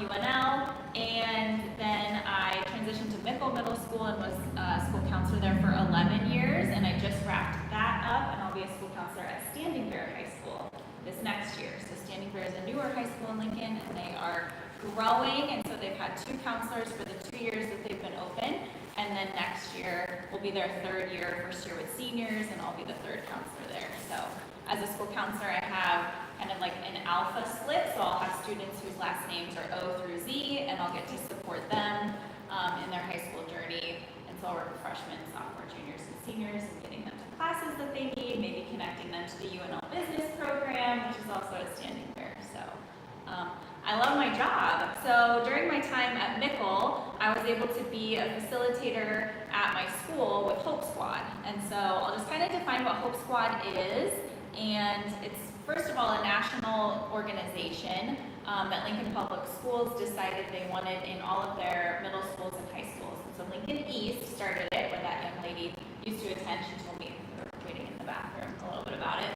UNL, and then I transitioned to Mickle Middle School and was a school counselor there for 11 years, and I just wrapped that up, and I'll be a school counselor at Standing Bear High School this next year. So Standing Bear is a newer high school in Lincoln, and they are growing, and so they've had 2 counselors for the 2 years that they've been open, and then next year will be their 3rd year, first year with seniors, and I'll be the 3rd counselor there. So as a school counselor, I have kind of like an alpha split, so I'll have students whose last names are O through Z, and I'll get to support them in their high school journey. And so I'll work with freshmen, sophomore, juniors, and seniors, and getting them to classes that they need, maybe connecting them to the UNL business program, which is also a Standing Bear. So I love my job. So during my time at Mickle, I was able to be a facilitator at my school with Hope Squad. And so I'll just kind of define what Hope Squad is. And it's, first of all, a national organization that Lincoln Public Schools decided they wanted in all of their middle schools and high schools. And so Lincoln East started it, where that young lady used to attend. She told me, we were waiting in the bathroom, a little bit about it.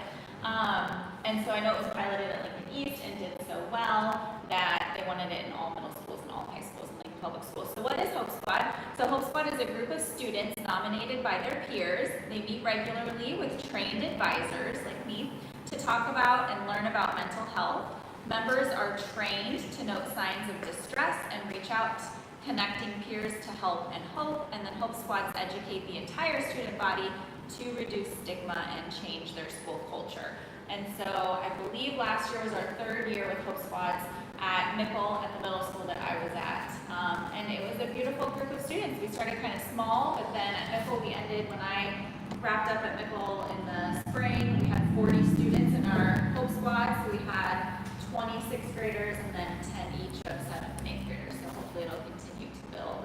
And so I know it was piloted at Lincoln East and did so well that they wanted it in all middle schools and all high schools in Lincoln Public Schools. So what is Hope Squad? So Hope Squad is a group of students nominated by their peers. They meet regularly with trained advisors like me to talk about and learn about mental health. Members are trained to note signs of distress and reach out, connecting peers to help and hope. And then Hope Squads educate the entire student body to reduce stigma and change their school culture. And so I believe last year was our 3rd year with Hope Squads at Mickle, at the middle school that I was at. And it was a beautiful group of students. We started kind of small, but then at Mickle we ended, when I wrapped up at Mickle in the spring, we had 40 students in our Hope Squad. So we had 20 6th graders and then 10 each of 7th and 8th graders. So hopefully it'll continue to build.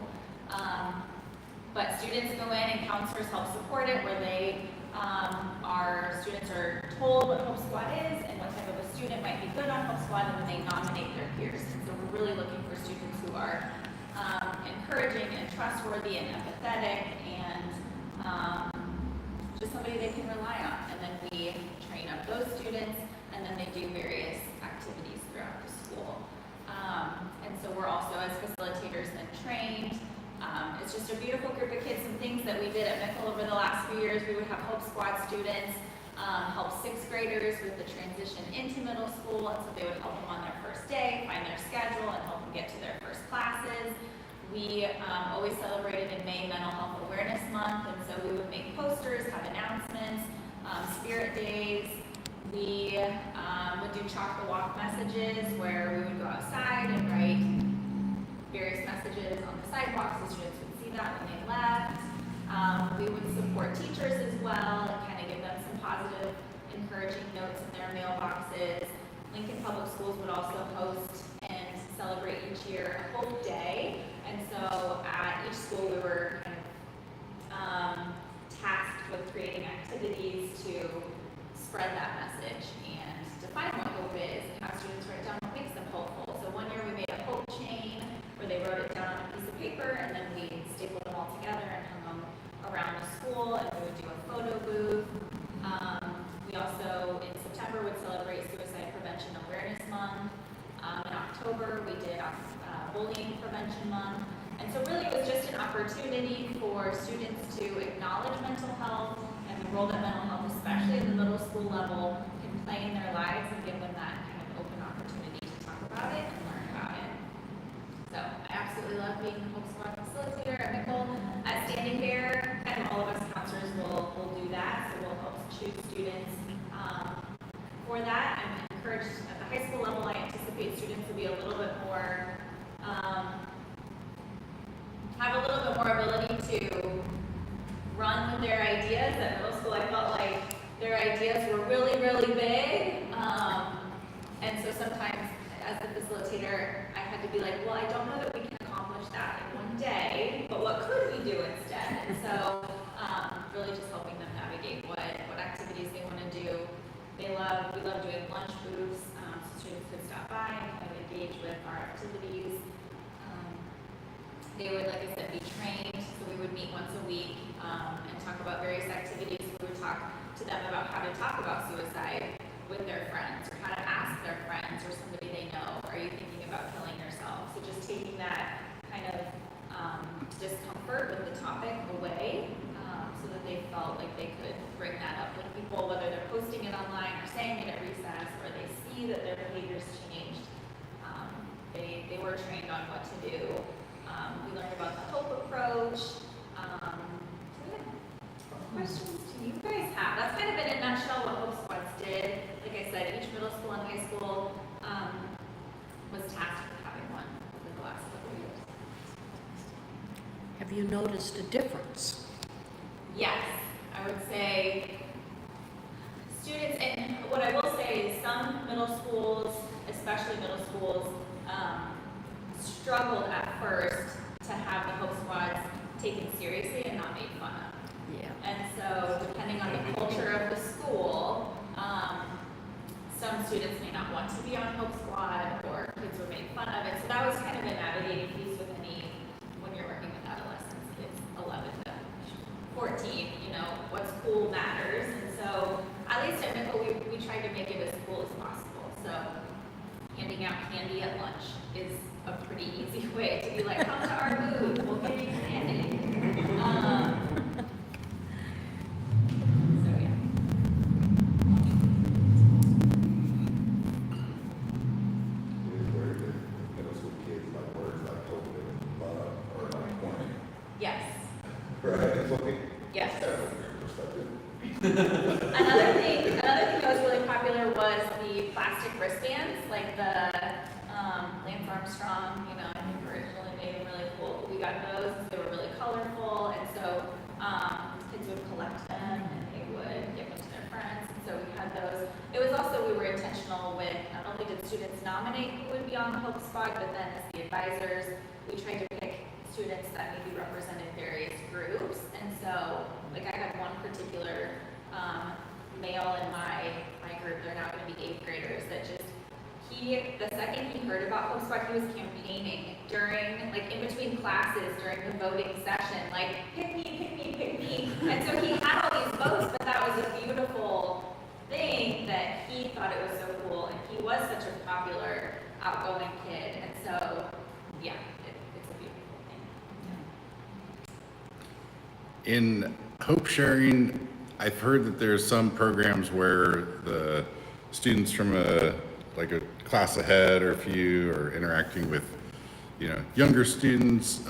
But students go in and counselors help support it, where they students are told what Hope Squad is and what type of a student might be good on Hope Squad, and then they nominate their peers. And so we're really looking for students who are encouraging and trustworthy and empathetic and just somebody they can rely on. And then we train up those students, and then they do various activities throughout the school. And so we're also, as facilitators, then trained. It's just a beautiful group of kids. Some things that we did at Mickle over the last few years, we would have Hope Squad students help 6th graders with the transition into middle school, and so they would help them on their first day, find their schedule, and help them get to their first classes. We always celebrated in May Mental Health Awareness Month, and so we would make posters, have announcements, spirit days. We would do chalk the walk messages, where we would go outside and write various messages on the sidewalks so students would see that when they left. We would support teachers as well and kind of give them some positive, encouraging notes in their mailboxes. Lincoln Public Schools would also host and celebrate each year a Hope Day. And so at each school we were kind of tasked with creating activities to spread that message and define what hope is and have students write down what makes them hopeful. So one year we made a hope chain where they wrote it down on a piece of paper, and then we stapled them all together and hung them around the school, and we would do a photo booth. We also, in September, would celebrate Suicide Prevention Awareness Month. In October, we did Bullying Prevention Month. And so really it was just an opportunity for students to acknowledge mental health and the role that mental health, especially at the middle school level, can play in their lives, and give them that kind of open opportunity to talk about it and learn about it. So I absolutely love being the Hope Squad facilitator at Mickle. At Standing Bear, kind of all of us counselors will do that. So we'll help choose students for that. I'm encouraged at the high school level. I anticipate students will be a little bit more, have a little bit more ability to run with their ideas. At middle school, I felt like their ideas were really, really big. And so sometimes, as the facilitator, I had to be like, well, I don't know that we can accomplish that in one day, but what could we do instead? And so really just helping them navigate what activities they want to do. We love doing lunch booths, so students could stop by and kind of engage with our activities. They would, like I said, be trained, so we would meet once a week and talk about various activities. We would talk to them about how to talk about suicide with their friends, or how to ask their friends or somebody they know, are you thinking about killing yourself? So taking that kind of discomfort with the topic away, so that they felt like they could bring that up with people, whether they're posting it online or saying it at recess, or they see that their behavior's changed. They were trained on what to do. We learned about the HOPE approach. What questions do you guys have? That's kind of in a nutshell what HOPE Squads did. Like I said, each middle school and high school was tasked with having one over the last couple of years. Have you noticed a difference? Yes, I would say students, and what I will say is some middle schools, especially middle schools, struggled at first to have the HOPE Squads taken seriously and not made fun of. Yeah. And so depending on the culture of the school, some students may not want to be on HOPE Squad, or kids were made fun of it. So that was kind of a navigating piece with when you're working with adolescents, kids 11 to 14, what's cool matters. And so at least at Nickel, we tried to make it as cool as possible. So handing out candy at lunch is a pretty easy way to be like, come to our booth, we'll give you candy. So yeah. Middle school kids like words like hope and love or like corny. Yes. Right. It's okay. Yes. That's from your perspective. Another thing that was really popular was the plastic wristbands, like the Lance Armstrong, I think originally made them really cool. We got those because they were really colorful, and so kids would collect them and they would give them to their friends. And so we had those. It was also, we were intentional with not only did students nominate who would be on the HOPE Squad, but then as the advisors, we tried to pick students that maybe represented various groups. And so, like, I had one particular male in my group, they're now going to be 8th graders, that just, the second he heard about HOPE Squad, he was campaigning during, like, in between classes during the voting session, like, pick me, pick me, pick me. And so he had all these votes, but that was a beautiful thing that he thought it was so cool, and he was such a popular, outgoing kid. And so, yeah, it's a beautiful thing. In Hope Sharing, I've heard that there's some programs where the students from a class ahead or a few are interacting with, younger students.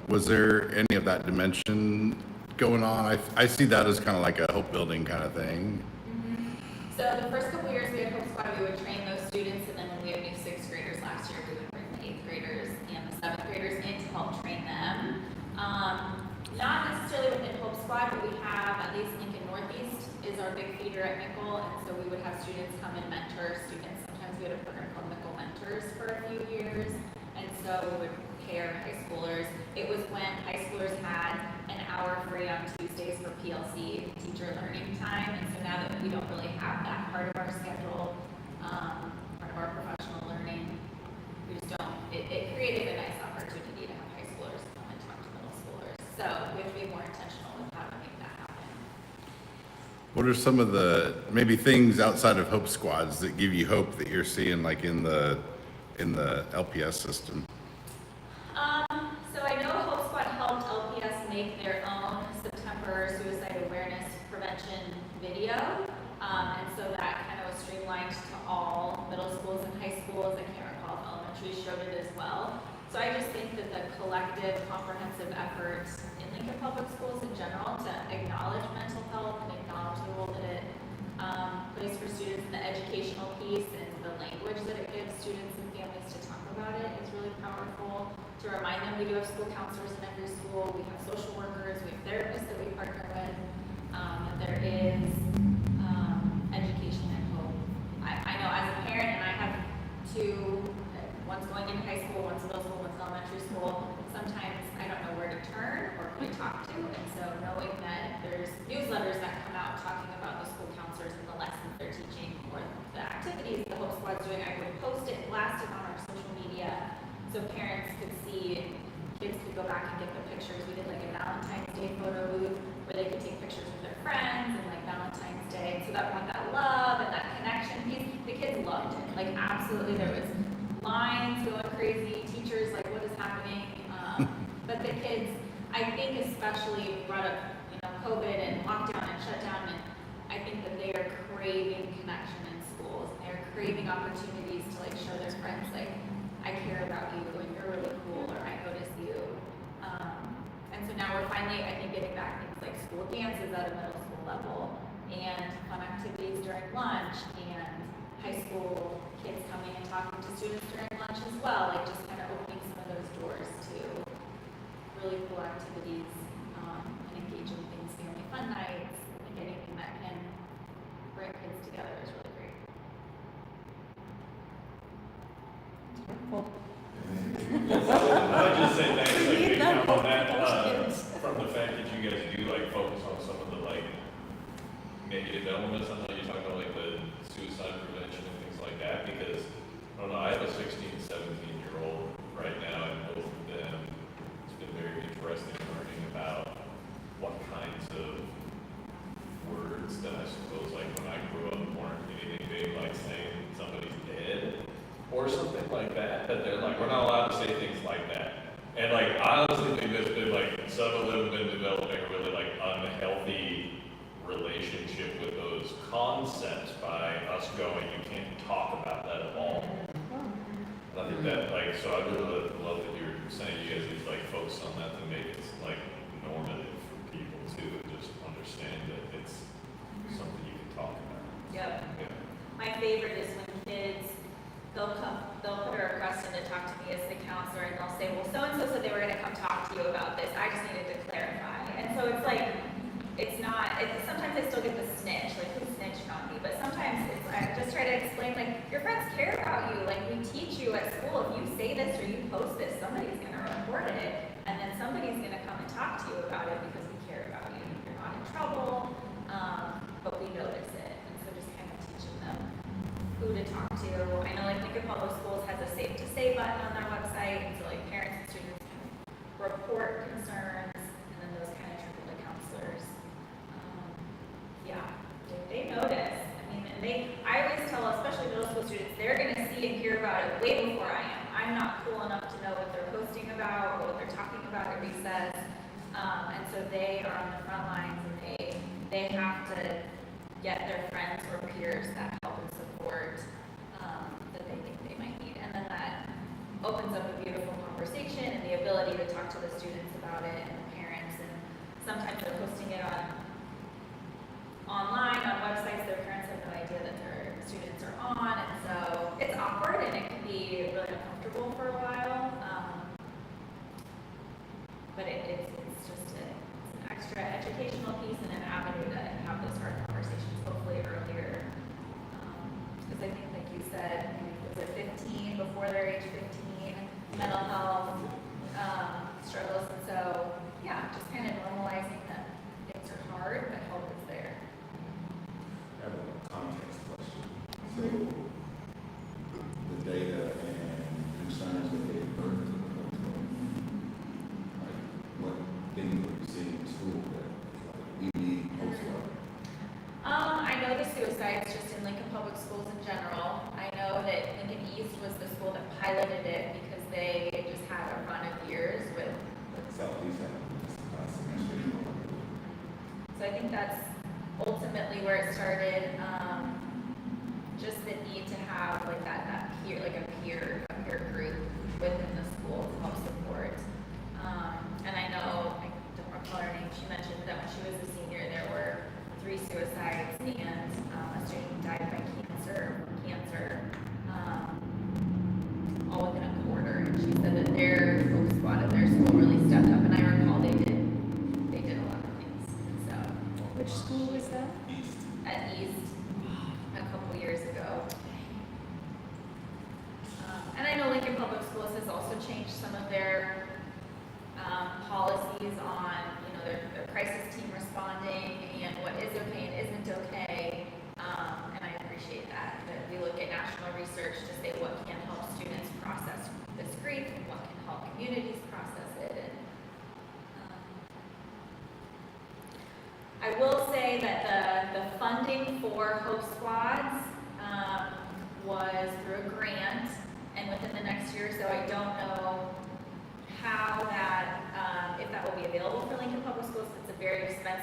Was there any of that dimension going on? I see that as kind of like a hope building kind of thing. Mm-hmm. So the first couple years we had HOPE Squad, we would train those students, and then when we had new 6th graders last year, we would bring the 8th graders and the 7th graders in to help train them. Not necessarily within HOPE Squad, but we have, at least Lincoln Northeast is our big feeder at Mickle, and so we would have students come and mentor students. Sometimes we had a program called Mickle Mentors for a few years, and so we would pair high schoolers. It was when high schoolers had an hour free on Tuesdays for PLC, teacher learning time, and so now that we don't really have that part of our schedule, part of our professional learning, we just don't, it created a nice opportunity to have high schoolers come and talk to middle schoolers. So we have to be more intentional with how to make that happen. What are some of the maybe things outside of Hope Squads that give you hope that you're seeing like in the LPS system? So I know HOPE Squad helped LPS make their own September suicide awareness prevention video, and so that kind of was streamlined to all middle schools and high schools. I can't recall if elementary showed it as well. So I just think that the collective, comprehensive efforts in Lincoln Public Schools in general to acknowledge mental health and acknowledge the role that it plays for students, the educational piece and the language that it gives students and families to talk about it is really powerful. To remind them, we do have school counselors in every school, we have social workers, we have therapists that we partner with, and there is education and hope. I know as a parent, and I have two, one's going into high school, one's middle school, one's elementary school, sometimes I don't know where to turn or who to talk to, and so knowing that there's newsletters that come out talking about the school counselors and the lessons they're teaching or the activities the HOPE Squad's doing, I would post it, blast it on our social media so parents could see and kids could go back and get the pictures. We did like a Valentine's Day photo booth where they could take pictures with their friends and like Valentine's Day. So that brought that love and that connection piece. The kids loved it. Like absolutely, there was lines going crazy. Teachers like, what does thriving. But the kids, I think especially brought up, COVID and lockdown and shutdown, and I think that they are craving connection in schools. They're craving opportunities to like show their friends, like, I care about you, and you're really cool, or I notice you. And so now we're finally, I think, getting back things like school dances at a middle school level, and fun activities during lunch, and high school kids coming and talking to students during lunch as well, like just kind of opening some of those doors to really cool activities, and engaging things, family fun nights, like anything that can bring kids together is really great. I would just say thanks, like, big time on that, Those kids. from the fact that you guys do like focus on some of the like negative elements. I know you talked about like the suicide prevention and things like that, because I don't know, I have a 16, 17-year-old right now, and both of them, it's been very interesting learning about what kinds of words that I suppose like when I grew up weren't anything big, like saying somebody's dead or something like that, that they're like, we're not allowed to say things like that. And like, I honestly think there's been like, some of them have been developing a really like unhealthy relationship with those concepts by us going, you can't talk about that at all. And I think that like, so I really love that you're saying you guys need to like focus on that to make it like normative for people too, and just understand that it's something you can talk about. Yep. Yeah. My favorite is when kids, they'll put a request in to talk to me as the counselor, and they'll say, well, so-and-so said they were gonna come talk to you about this, I just needed to clarify. And so it's like, sometimes I still get the snitch, like who snitched on me, but sometimes I just try to explain, like, your friends care about you, like we teach you at school, if you say this or you post this, somebody's gonna report it, and then somebody's gonna come and talk to you about it because we care about you. You're not in trouble, but we notice it, and so just kind of teaching them who to talk to. I know like Lincoln Public Schools has a Safe to Say button on their website, and so like parents and students can report concerns, and then those kind of trickle to counselors. Yeah, they notice. I mean, I always tell, especially middle school students, they're gonna see and hear about it way before I am. I'm not cool enough to know what they're posting about or what they're talking about at recess. And so they are on the front lines, and they have to get their friends or peers that help and support that they think they might need. And then that opens up a beautiful conversation and the ability to talk to the students about it and the parents. And sometimes they're posting it online, on websites, their parents have no idea that their students are on. And so it's awkward and it can be really uncomfortable for a while. But it's just it's an extra educational piece and an avenue to have those hard conversations hopefully earlier. Because I think, like you said, was it 15, before their age 15, mental health struggles. And so, yeah, just kind of normalizing that things are hard, but help is there. I have a context question. So, the data and concerns that they bring to the homeschooling, like, what things are you seeing in school that, like, we need homeschooling? I know the suicides just in Lincoln Public Schools in general. I know that Lincoln East was the school that piloted it because they just had a run of years with. Southeast had this last semester. So I think that's ultimately where it started. Just the need to have like that peer, like a peer group within the school to help support. And I know, I don't recall her name, she mentioned that when she was a senior, there were 3 suicides and a student died by cancer, all within a quarter. And she said that their folk squad at their school really stepped up, and I recall they did a lot of things. So Which school was that? East. at East a couple years ago. And I know Lincoln Public Schools has also changed some of their policies on, their crisis team responding and what is okay and isn't okay. And I appreciate that we look at national research to say what can help students process this grief and what can help communities process it. And I will say that the funding for Hope Squads was through a grant, and within the next year or so, I don't know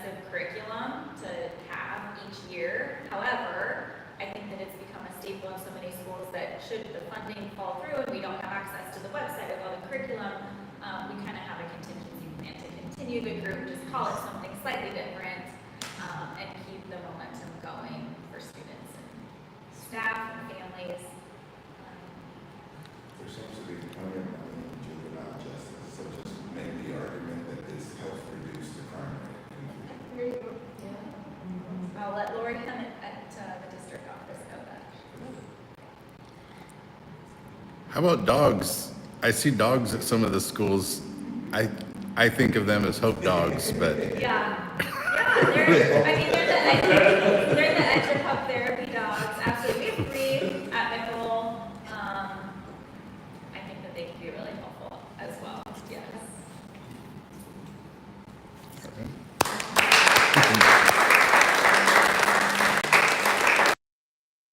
expensive curriculum to have each year. However, I think that it's become a staple in so many schools that should the funding fall through and we don't have access to the website with all the curriculum, we kind of have a contingency plan to continue the group, just call it something slightly different, and keep the momentum going for students and staff and families. There seems to be plenty of money in juvenile justice, so just make the argument that this helps reduce the crime rate. I'll let Lori come at the district office know that. How about dogs? I see dogs at some of the schools. I think of them as hope dogs, but Yeah, they're the edge of hub therapy dogs, absolutely. We have 3 at Nickel. I think that they can be really helpful as well.